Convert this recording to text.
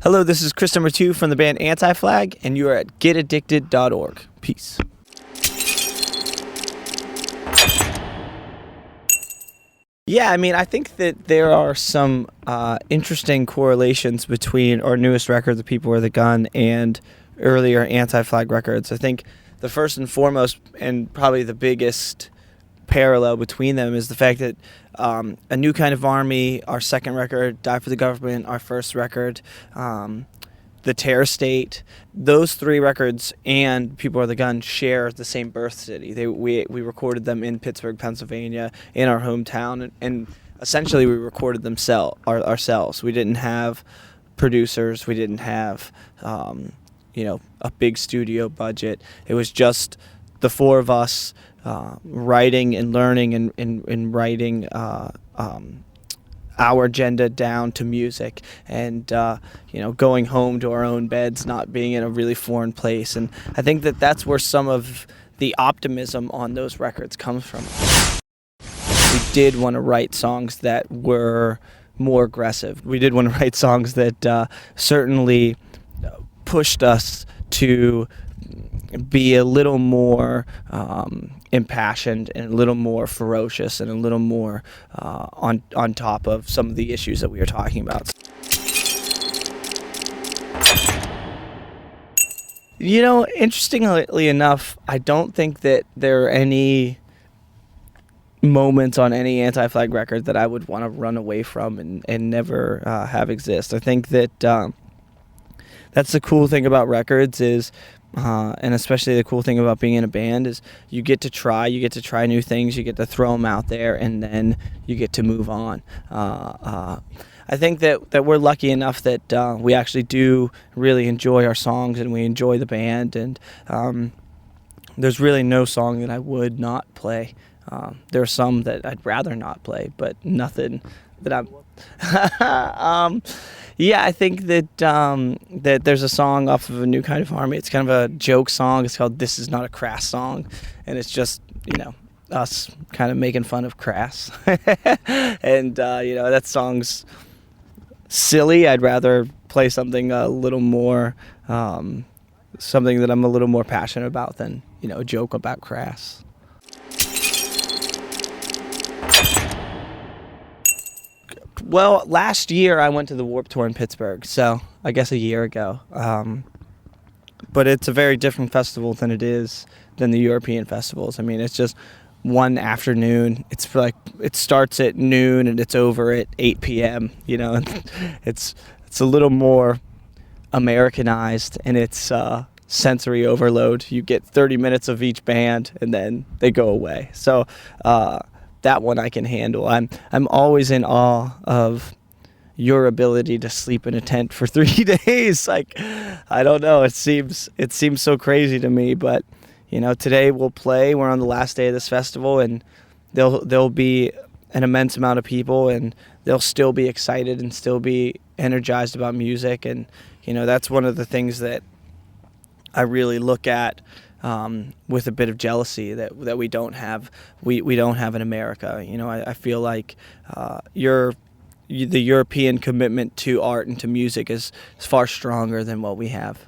Hello, this is Chris number 2 from the band Anti-Flag, and you are at getaddicted.org. Peace. Yeah, I mean, I think that there are some interesting correlations between our newest record, The People Are the Gun, and earlier Anti-Flag records. I think the first and foremost, and probably the biggest parallel between them, is the fact that A New Kind of Army, our second record, Die for the Government, our first record, The Terror State, those three records and People Are the Gun share the same birth city. We recorded them in Pittsburgh, Pennsylvania, in our hometown, and essentially we recorded them ourselves. We didn't have producers. We didn't have a big studio budget. It was just the four of us writing and learning and writing our agenda down to music, and going home to our own beds, not being in a really foreign place. And I think that that's where some of the optimism on those records comes from. We did want to write songs that were more aggressive. We did want to write songs that certainly pushed us to be a little more impassioned and a little more ferocious and a little more on top of some of the issues that we were talking about. Interestingly enough, I don't think that there are any moments on any Anti-Flag record that I would want to run away from and never have exist. I think that that's the cool thing about records is, and especially the cool thing about being in a band, is you get to try new things, you get to throw them out there, and then you get to move on. I think that we're lucky enough that we actually do really enjoy our songs and we enjoy the band, and there's really no song that I would not play. There are some that I'd rather not play, but nothing that I'm... Yeah, I think that that there's a song off of A New Kind of Army. It's kind of a joke song. It's called This Is Not a Crass Song. And it's just, us kind of making fun of Crass. And, that song's silly. I'd rather play something a little more, something that I'm a little more passionate about than, a joke about Crass. Well, last year I went to the Warped Tour in Pittsburgh, so I guess a year ago. But it's a very different festival than the European festivals. I mean, it's just one afternoon. It's like it starts at noon and it's over at 8 p.m. It's a little more Americanized, and it's sensory overload. You get 30 minutes of each band and then they go away. So that one I can handle. I'm always in awe of your ability to sleep in a tent for 3 days. Like, I don't know. It seems so crazy to me. But today we'll play. We're on the last day of this festival, and there'll be an immense amount of people, and they'll still be excited and still be energized about music. And that's one of the things that I really look at with a bit of jealousy that we don't have. We don't have in America. I feel like the European commitment to art and to music is far stronger than what we have.